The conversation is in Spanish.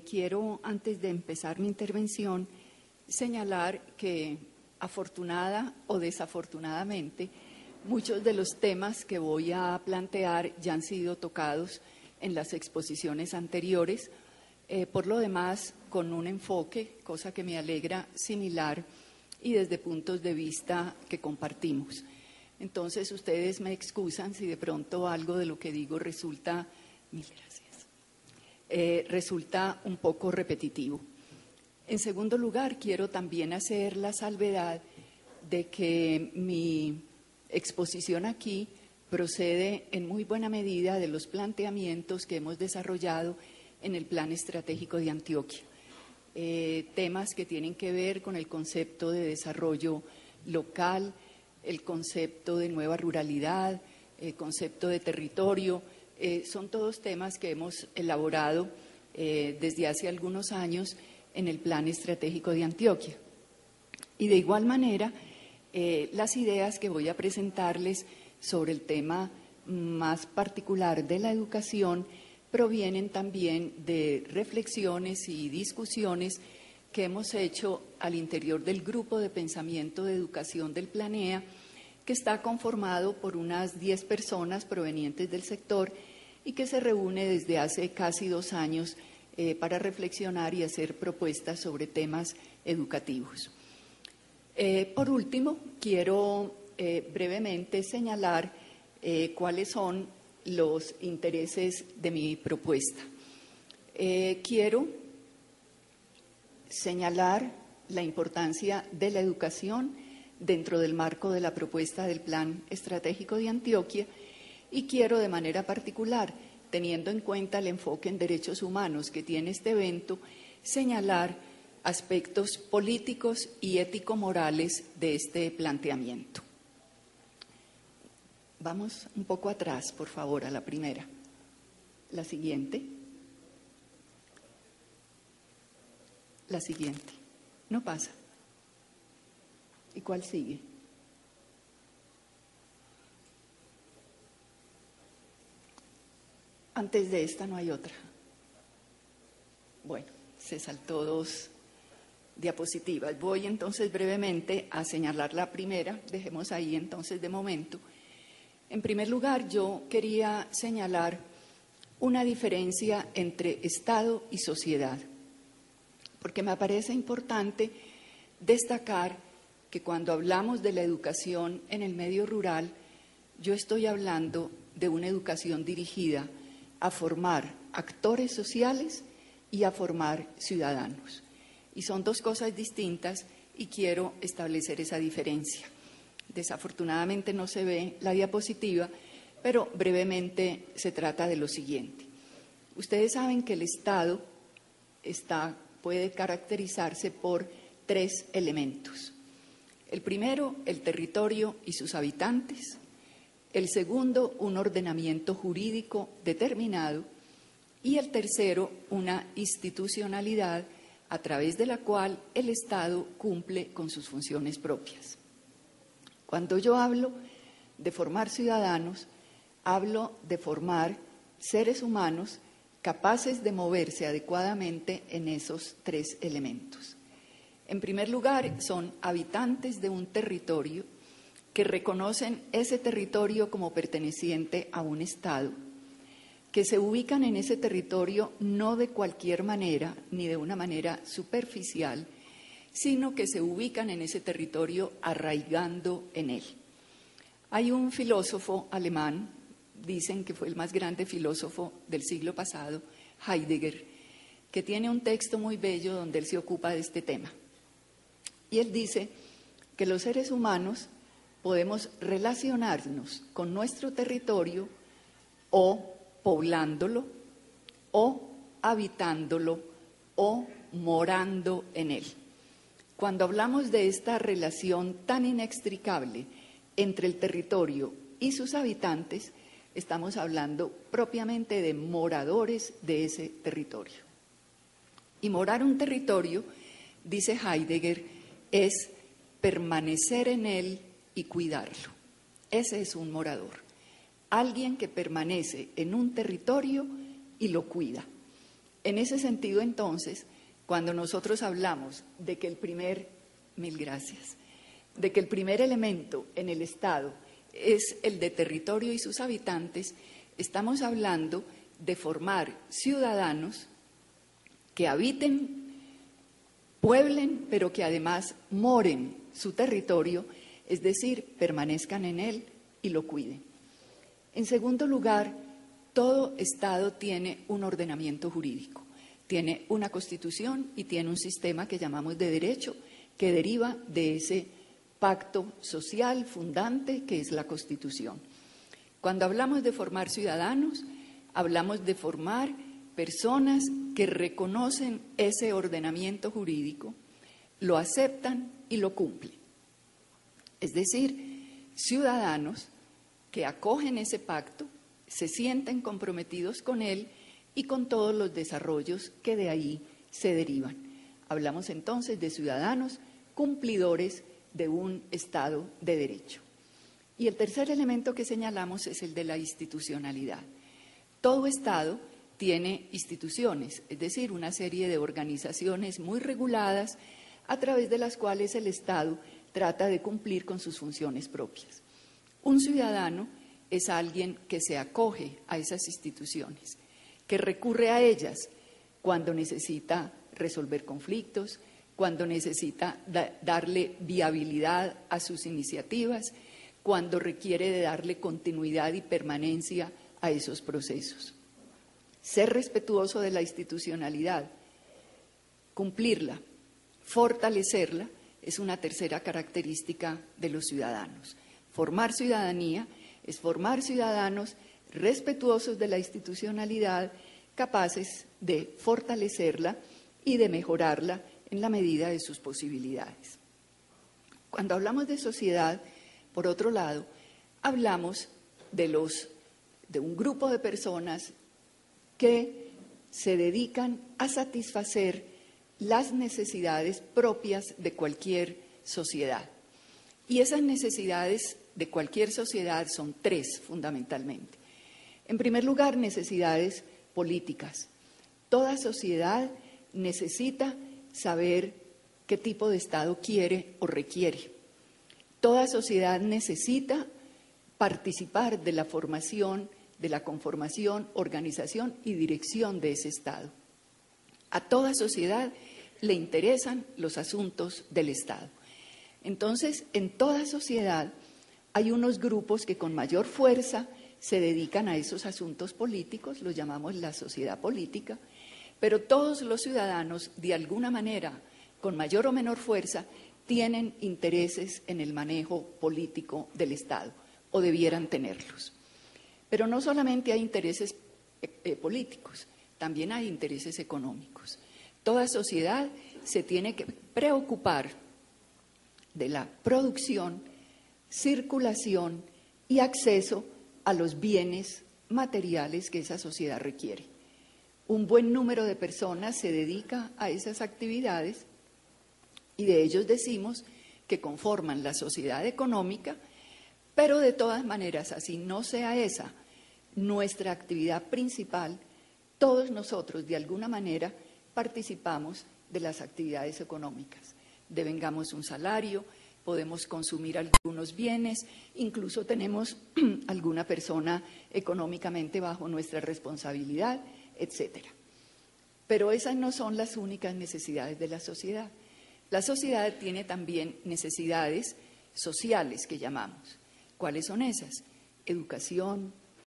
Quiero, antes de empezar mi intervención, señalar que, afortunada o desafortunadamente, muchos de los temas que voy a plantear ya han sido tocados en las exposiciones anteriores, por lo demás con un enfoque, cosa que me alegra, similar y desde puntos de vista que compartimos. Entonces, ustedes me excusan si de pronto algo de lo que digo resulta, mil gracias, resulta un poco repetitivo. En segundo lugar, quiero también hacer la salvedad de que mi exposición aquí procede en muy buena medida de los planteamientos que hemos desarrollado en el Plan Estratégico de Antioquia. Temas que tienen que ver con el concepto de desarrollo local, el concepto de nueva ruralidad, el concepto de territorio, son todos temas que hemos elaborado desde hace algunos años en el Plan Estratégico de Antioquia. Y de igual manera, las ideas que voy a presentarles sobre el tema más particular de la educación provienen también de reflexiones y discusiones que hemos hecho al interior del grupo de pensamiento de educación del Planea, que está conformado por unas 10 personas provenientes del sector y que se reúne desde hace casi 2 años para reflexionar y hacer propuestas sobre temas educativos. Por último, quiero brevemente señalar cuáles son los intereses de mi propuesta. Quiero señalar la importancia de la educación dentro del marco de la propuesta del Plan Estratégico de Antioquia y quiero de manera particular, teniendo en cuenta el enfoque en derechos humanos que tiene este evento, señalar aspectos políticos y ético-morales de este planteamiento. Vamos un poco atrás, por favor, a la primera. La siguiente. La siguiente. No pasa. ¿Y cuál sigue? Antes de esta no hay otra. Bueno, se saltó 2 diapositivas. Voy entonces brevemente a señalar la primera. Dejemos ahí entonces de momento. En primer lugar, yo quería señalar una diferencia entre Estado y sociedad, porque me parece importante destacar que cuando hablamos de la educación en el medio rural, yo estoy hablando de una educación dirigida a formar actores sociales y a formar ciudadanos. Y son 2 cosas distintas y quiero establecer esa diferencia. Desafortunadamente no se ve la diapositiva, pero brevemente se trata de lo siguiente. Ustedes saben que el Estado puede caracterizarse por 3 elementos. El primero, el territorio y sus habitantes. El segundo, un ordenamiento jurídico determinado. Y el tercero, una institucionalidad a través de la cual el Estado cumple con sus funciones propias. Cuando yo hablo de formar ciudadanos, hablo de formar seres humanos capaces de moverse adecuadamente en esos 3 elementos. En primer lugar, son habitantes de un territorio que reconocen ese territorio como perteneciente a un Estado, que se ubican en ese territorio no de cualquier manera ni de una manera superficial, sino que se ubican en ese territorio arraigando en él. Hay un filósofo alemán, dicen que fue el más grande filósofo del siglo pasado, Heidegger, que tiene un texto muy bello donde él se ocupa de este tema. Y él dice que los seres humanos podemos relacionarnos con nuestro territorio o poblándolo, o habitándolo, o morando en él. Cuando hablamos de esta relación tan inextricable entre el territorio y sus habitantes, estamos hablando propiamente de moradores de ese territorio. Y morar un territorio, dice Heidegger, es permanecer en él y cuidarlo. Ese es un morador, alguien que permanece en un territorio y lo cuida. En ese sentido, entonces, cuando nosotros hablamos de que el primer, mil gracias, de que el primer elemento en el Estado es el de territorio y sus habitantes, estamos hablando de formar ciudadanos que habiten, pueblen, pero que además moren su territorio, es decir, permanezcan en él y lo cuiden. En segundo lugar, todo Estado tiene un ordenamiento jurídico, tiene una Constitución y tiene un sistema que llamamos de derecho, que deriva de ese pacto social fundante que es la Constitución. Cuando hablamos de formar ciudadanos, hablamos de formar personas que reconocen ese ordenamiento jurídico, lo aceptan y lo cumplen. Es decir, ciudadanos que acogen ese pacto, se sienten comprometidos con él y con todos los desarrollos que de ahí se derivan. Hablamos entonces de ciudadanos cumplidores de un Estado de Derecho. Y el tercer elemento que señalamos es el de la institucionalidad. Todo Estado tiene instituciones, es decir, una serie de organizaciones muy reguladas a través de las cuales el Estado trata de cumplir con sus funciones propias. Un ciudadano es alguien que se acoge a esas instituciones, que recurre a ellas cuando necesita resolver conflictos, cuando necesita darle viabilidad a sus iniciativas, cuando requiere de darle continuidad y permanencia a esos procesos. Ser respetuoso de la institucionalidad, cumplirla, fortalecerla, es una tercera característica de los ciudadanos. Formar ciudadanía es formar ciudadanos respetuosos de la institucionalidad, capaces de fortalecerla y de mejorarla en la medida de sus posibilidades. Cuando hablamos de sociedad, por otro lado, hablamos de un grupo de personas que se dedican a satisfacer las necesidades propias de cualquier sociedad. Y esas necesidades de cualquier sociedad son tres, fundamentalmente. En primer lugar, necesidades políticas. Toda sociedad necesita saber qué tipo de Estado quiere o requiere. Toda sociedad necesita participar de la formación, de la conformación, organización y dirección de ese Estado. A toda sociedad le interesan los asuntos del Estado. Entonces, en toda sociedad hay unos grupos que con mayor fuerza se dedican a esos asuntos políticos, los llamamos la sociedad política, pero todos los ciudadanos, de alguna manera, con mayor o menor fuerza, tienen intereses en el manejo político del Estado, o debieran tenerlos. Pero no solamente hay intereses políticos, también hay intereses económicos. Toda sociedad se tiene que preocupar de la producción, circulación y acceso a los bienes materiales que esa sociedad requiere. Un buen número de personas se dedica a esas actividades y de ellos decimos que conforman la sociedad económica, pero de todas maneras, así no sea esa nuestra actividad principal, todos nosotros de alguna manera participamos de las actividades económicas. Devengamos un salario, podemos consumir algunos bienes, incluso tenemos alguna persona económicamente bajo nuestra responsabilidad, etcétera. Pero esas no son las únicas necesidades de la sociedad. La sociedad tiene también necesidades sociales que llamamos. ¿Cuáles son esas? Educación,